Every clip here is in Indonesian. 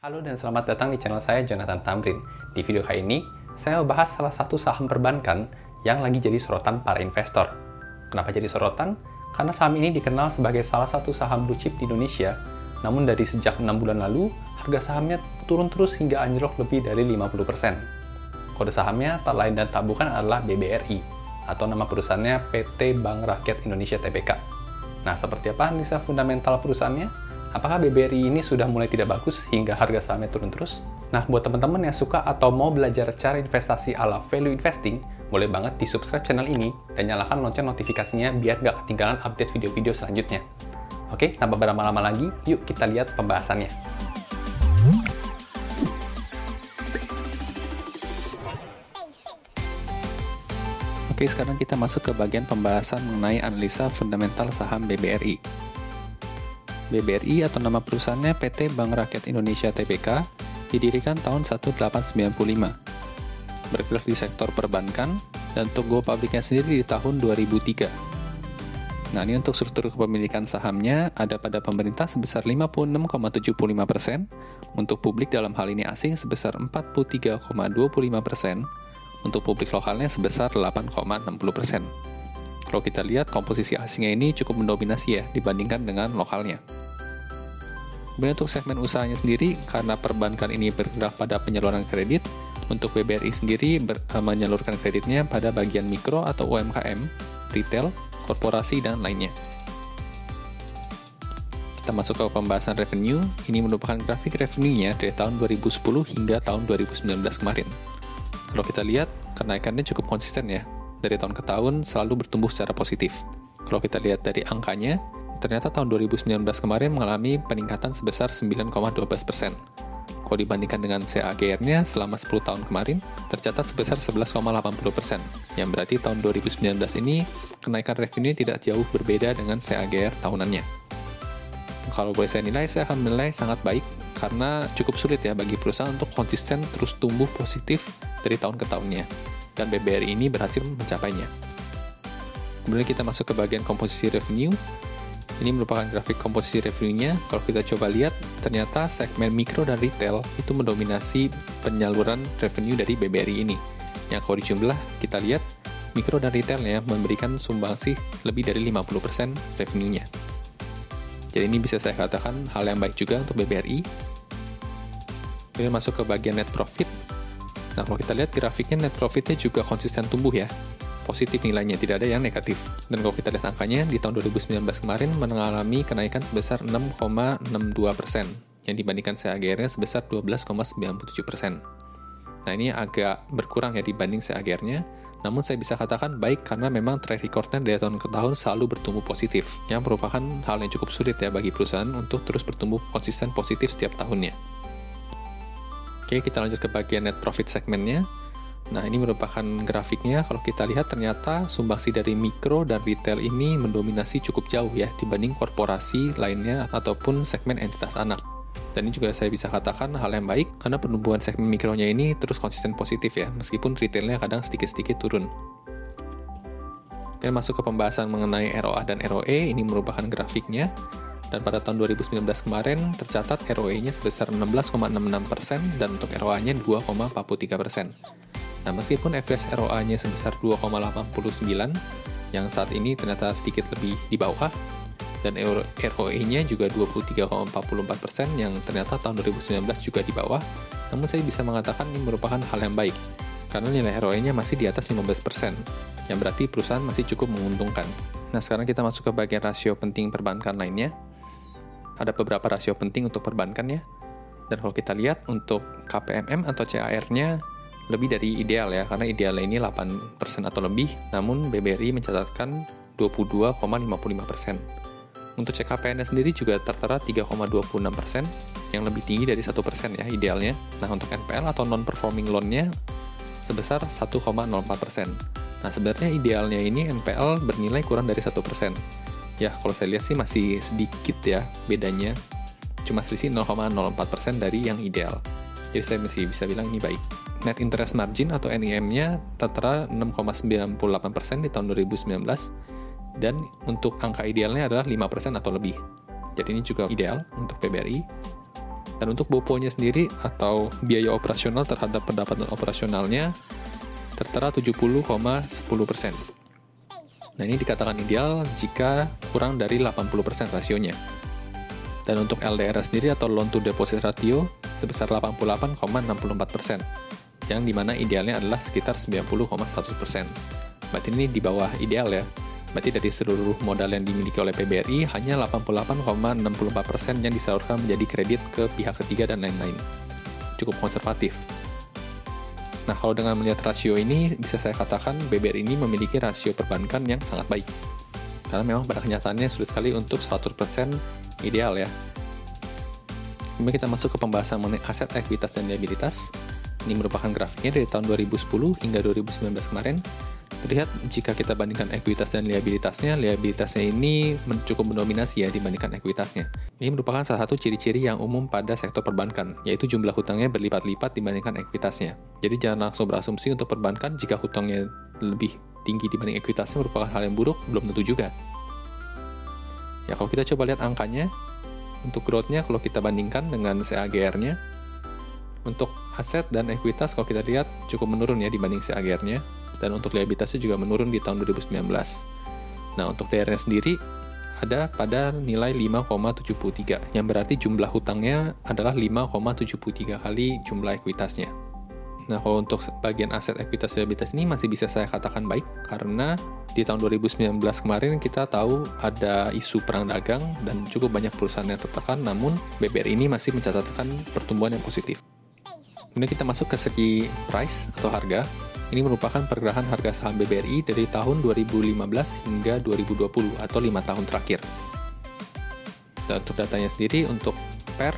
Halo dan selamat datang di channel saya, Jonathan Tamrin. Di video kali ini, saya mau bahas salah satu saham perbankan yang lagi jadi sorotan para investor. Kenapa jadi sorotan? Karena saham ini dikenal sebagai salah satu saham blue chip di Indonesia, namun dari sejak 6 bulan lalu, harga sahamnya turun terus hingga anjlok lebih dari 50%. Kode sahamnya tak lain dan tak bukan adalah BBRI, atau nama perusahaannya PT Bank Rakyat Indonesia Tbk. Nah, seperti apa analisa fundamental perusahaannya? Apakah BBRI ini sudah mulai tidak bagus hingga harga sahamnya turun terus? Nah, buat teman-teman yang suka atau mau belajar cara investasi ala value investing, boleh banget di subscribe channel ini dan nyalakan lonceng notifikasinya biar nggak ketinggalan update video-video selanjutnya. Oke, tanpa berlama-lama lagi, yuk kita lihat pembahasannya. Oke, sekarang kita masuk ke bagian pembahasan mengenai analisa fundamental saham BBRI. BBRI atau nama perusahaannya PT Bank Rakyat Indonesia Tbk didirikan tahun 1895. Bergerak di sektor perbankan dan untuk go publiknya sendiri di tahun 2003. Nah, ini untuk struktur kepemilikan sahamnya ada pada pemerintah sebesar 56,75%, untuk publik dalam hal ini asing sebesar 43,25%, untuk publik lokalnya sebesar 8,60%. Kalau kita lihat, komposisi asingnya ini cukup mendominasi ya dibandingkan dengan lokalnya. Kemudian untuk segmen usahanya sendiri, karena perbankan ini bergerak pada penyaluran kredit, untuk BBRI sendiri menyalurkan kreditnya pada bagian mikro atau UMKM, retail, korporasi, dan lainnya. Kita masuk ke pembahasan revenue. Ini merupakan grafik revenue-nya dari tahun 2010 hingga tahun 2019 kemarin. Kalau kita lihat, kenaikannya cukup konsisten ya. Dari tahun ke tahun selalu bertumbuh secara positif. Kalau kita lihat dari angkanya, ternyata tahun 2019 kemarin mengalami peningkatan sebesar 9,12%. Kalau dibandingkan dengan CAGR-nya selama 10 tahun kemarin, tercatat sebesar 11,80%, yang berarti tahun 2019 ini kenaikan revenue tidak jauh berbeda dengan CAGR tahunannya. Kalau boleh saya akan menilai sangat baik, karena cukup sulit ya bagi perusahaan untuk konsisten terus tumbuh positif dari tahun ke tahunnya. Dan BBRI ini berhasil mencapainya. Kemudian kita masuk ke bagian komposisi revenue. Ini merupakan grafik komposisi revenue-nya. Kalau kita coba lihat, ternyata segmen mikro dan retail itu mendominasi penyaluran revenue dari BBRI ini. Yang kalau dijumlah, kita lihat mikro dan retailnya memberikan sumbangsi lebih dari 50% revenue-nya. Jadi ini bisa saya katakan hal yang baik juga untuk BBRI. Kemudian masuk ke bagian net profit. Nah, kalau kita lihat grafiknya, net profit-nya juga konsisten tumbuh ya. Positif nilainya, tidak ada yang negatif. Dan kalau kita lihat angkanya, di tahun 2019 kemarin mengalami kenaikan sebesar 6,62%, yang dibandingkan CAGR-nya sebesar 12,97%. Nah, ini agak berkurang ya dibanding CAGR-nya, namun saya bisa katakan baik karena memang track record-nya dari tahun ke tahun selalu bertumbuh positif, yang merupakan hal yang cukup sulit ya bagi perusahaan untuk terus bertumbuh konsisten positif setiap tahunnya. Oke, kita lanjut ke bagian net profit segmennya. Nah, ini merupakan grafiknya. Kalau kita lihat, ternyata sumbangsi dari mikro dan retail ini mendominasi cukup jauh ya dibanding korporasi lainnya ataupun segmen entitas anak. Dan ini juga saya bisa katakan hal yang baik karena pertumbuhan segmen mikronya ini terus konsisten positif ya, meskipun retailnya kadang sedikit-sedikit turun. Dan masuk ke pembahasan mengenai ROA dan ROE, ini merupakan grafiknya. Dan pada tahun 2019 kemarin tercatat ROE-nya sebesar 16,66% dan untuk ROA-nya 2,43%. Nah, meskipun average ROA-nya sebesar 2,89, yang saat ini ternyata sedikit lebih di bawah, dan ROE-nya juga 23,44%, yang ternyata tahun 2019 juga di bawah, namun saya bisa mengatakan ini merupakan hal yang baik, karena nilai ROE-nya masih di atas 15%, yang berarti perusahaan masih cukup menguntungkan. Nah, sekarang kita masuk ke bagian rasio penting perbankan lainnya. Ada beberapa rasio penting untuk perbankan ya. Dan kalau kita lihat untuk KPMM atau CAR-nya lebih dari ideal ya, karena idealnya ini 8% atau lebih, namun BBRI mencatatkan 22,55%. Untuk CKPN-nya sendiri juga tertera 3,26%, yang lebih tinggi dari 1% ya idealnya. Nah, untuk NPL atau non-performing loan-nya sebesar 1,04%. Nah, sebenarnya idealnya ini NPL bernilai kurang dari 1%. Ya, kalau saya lihat sih masih sedikit ya bedanya. Cuma selisih 0,04% dari yang ideal. Jadi saya masih bisa bilang ini baik. Net interest margin atau NIM-nya tertera 6,98% di tahun 2019. Dan untuk angka idealnya adalah 5% atau lebih. Jadi ini juga ideal untuk BBRI. Dan untuk BOPO-nya sendiri atau biaya operasional terhadap pendapatan operasionalnya tertera 70,10%. Nah, ini dikatakan ideal jika kurang dari 80% rasionya. Dan untuk LDR sendiri atau loan to deposit ratio sebesar 88,64%, yang dimana idealnya adalah sekitar 90,1%. Berarti ini di bawah ideal ya. Berarti dari seluruh modal yang dimiliki oleh PBRI, hanya 88,64% yang disalurkan menjadi kredit ke pihak ketiga dan lain-lain. Cukup konservatif. Nah, kalau dengan melihat rasio ini, bisa saya katakan BBRI ini memiliki rasio perbankan yang sangat baik. Karena memang pada kenyataannya sulit sekali untuk 100% ideal ya. Kemudian kita masuk ke pembahasan mengenai aset, ekuitas, dan liabilitas. Ini merupakan grafiknya dari tahun 2010 hingga 2019 kemarin. Terlihat jika kita bandingkan ekuitas dan liabilitasnya ini cukup mendominasi ya dibandingkan ekuitasnya. Ini merupakan salah satu ciri-ciri yang umum pada sektor perbankan, yaitu jumlah hutangnya berlipat-lipat dibandingkan ekuitasnya. Jadi jangan langsung berasumsi untuk perbankan jika hutangnya lebih tinggi dibanding ekuitasnya merupakan hal yang buruk, belum tentu juga. Ya, kalau kita coba lihat angkanya, untuk growth-nya kalau kita bandingkan dengan CAGR-nya, untuk aset dan ekuitas kalau kita lihat cukup menurun ya dibanding CAGR-nya. Dan untuk liabilitasnya juga menurun di tahun 2019. Nah, untuk DR-nya sendiri ada pada nilai 5,73, yang berarti jumlah hutangnya adalah 5,73 kali jumlah ekuitasnya. Nah, kalau untuk bagian aset, ekuitas, liabilitas ini masih bisa saya katakan baik, karena di tahun 2019 kemarin kita tahu ada isu perang dagang dan cukup banyak perusahaan yang tertekan, namun BBRI ini masih mencatatkan pertumbuhan yang positif. Kemudian kita masuk ke segi price atau harga. Ini merupakan pergerakan harga saham BBRI dari tahun 2015 hingga 2020 atau 5 tahun terakhir. Dan untuk datanya sendiri, untuk PER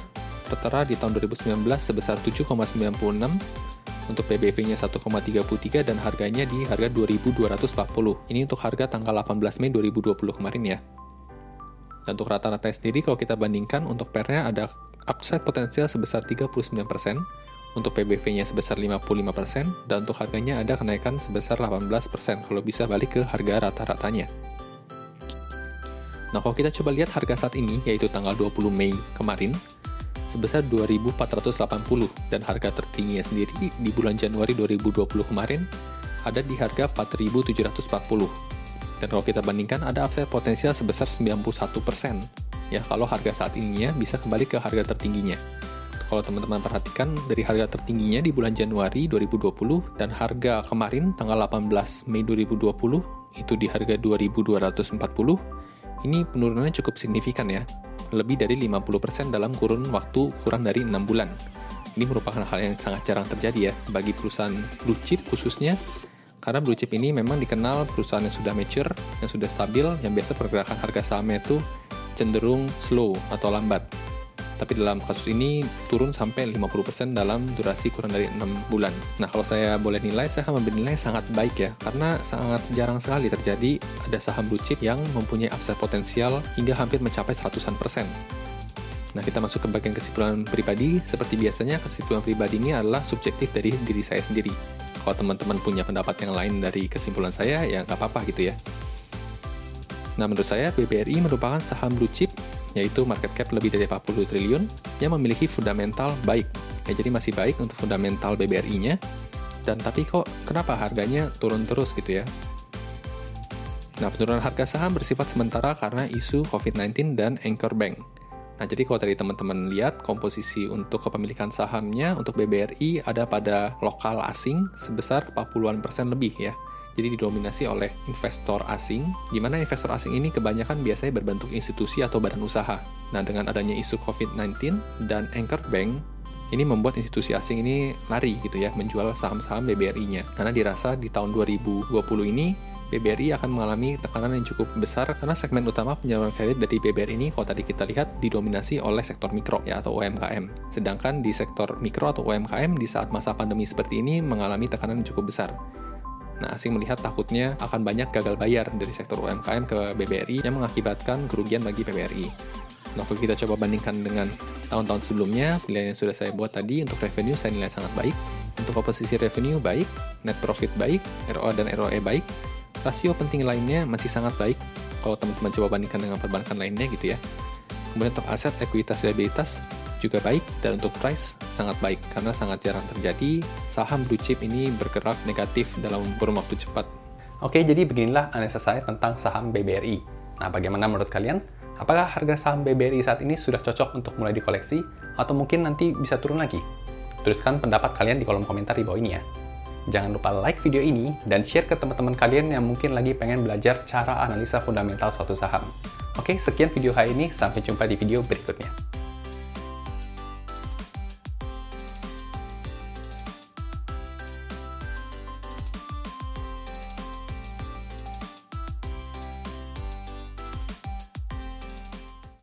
tertera di tahun 2019 sebesar 7,96, untuk PBV-nya 1,33 dan harganya di harga 2.240. Ini untuk harga tanggal 18 Mei 2020 kemarin ya. Dan untuk rata-rata sendiri kalau kita bandingkan, untuk PER-nya ada upside potensial sebesar 39%. Untuk PBV-nya sebesar 55%, dan untuk harganya ada kenaikan sebesar 18% kalau bisa balik ke harga rata-ratanya. Nah, kalau kita coba lihat harga saat ini, yaitu tanggal 20 Mei kemarin, sebesar 2.480, dan harga tertingginya sendiri di bulan Januari 2020 kemarin ada di harga 4.740. Dan kalau kita bandingkan, ada upside potensial sebesar 91%, ya kalau harga saat ini ya bisa kembali ke harga tertingginya. Kalau teman-teman perhatikan, dari harga tertingginya di bulan Januari 2020 dan harga kemarin tanggal 18 Mei 2020 itu di harga 2.240, ini penurunannya cukup signifikan ya, lebih dari 50% dalam kurun waktu kurang dari 6 bulan. Ini merupakan hal yang sangat jarang terjadi ya bagi perusahaan blue chip khususnya, karena blue chip ini memang dikenal perusahaan yang sudah mature, yang sudah stabil, yang biasa pergerakan harga sahamnya itu cenderung slow atau lambat. Tapi dalam kasus ini turun sampai 50% dalam durasi kurang dari 6 bulan. Nah, kalau saya boleh nilai, saya akan memberi nilai sangat baik ya, karena sangat jarang sekali terjadi ada saham blue chip yang mempunyai upside potensial hingga hampir mencapai 100%. Nah, kita masuk ke bagian kesimpulan pribadi. Seperti biasanya, kesimpulan pribadi ini adalah subjektif dari diri saya sendiri. Kalau teman-teman punya pendapat yang lain dari kesimpulan saya, ya nggak apa-apa gitu ya. Nah, menurut saya, BBRI merupakan saham blue chip, yaitu market cap lebih dari 40 triliun, yang memiliki fundamental baik. Ya, jadi masih baik untuk fundamental BBRI-nya, dan tapi kok kenapa harganya turun terus gitu ya? Nah, penurunan harga saham bersifat sementara karena isu COVID-19 dan anchor bank. Nah, jadi kalau tadi teman-teman lihat, komposisi untuk kepemilikan sahamnya untuk BBRI ada pada lokal asing sebesar 40% lebih ya. Jadi didominasi oleh investor asing, di mana investor asing ini kebanyakan biasanya berbentuk institusi atau badan usaha. Nah, dengan adanya isu COVID-19 dan anchor bank, ini membuat institusi asing ini lari gitu ya, menjual saham-saham BBRI-nya. Karena dirasa di tahun 2020 ini, BBRI akan mengalami tekanan yang cukup besar karena segmen utama penyaluran kredit dari BBRI ini, kalau tadi kita lihat, didominasi oleh sektor mikro ya atau UMKM. Sedangkan di sektor mikro atau UMKM di saat masa pandemi seperti ini mengalami tekanan yang cukup besar. Nah, asing melihat takutnya akan banyak gagal bayar dari sektor UMKM ke BBRI yang mengakibatkan kerugian bagi BBRI. Nah, kalau kita coba bandingkan dengan tahun-tahun sebelumnya, pilihan yang sudah saya buat tadi untuk revenue saya nilai sangat baik. Untuk komposisi revenue baik, net profit baik, ROA dan ROE baik, rasio penting lainnya masih sangat baik kalau teman-teman coba bandingkan dengan perbankan lainnya gitu ya. Kemudian untuk aset, ekuitas, liabilitas juga baik, dan untuk price sangat baik, karena sangat jarang terjadi saham blue chip ini bergerak negatif dalam kurun waktu cepat. Oke, jadi beginilah analisa saya tentang saham BBRI. Nah, bagaimana menurut kalian? Apakah harga saham BBRI saat ini sudah cocok untuk mulai dikoleksi, atau mungkin nanti bisa turun lagi? Tuliskan pendapat kalian di kolom komentar di bawah ini ya. Jangan lupa like video ini, dan share ke teman-teman kalian yang mungkin lagi pengen belajar cara analisa fundamental suatu saham. Oke, sekian video hari ini, sampai jumpa di video berikutnya.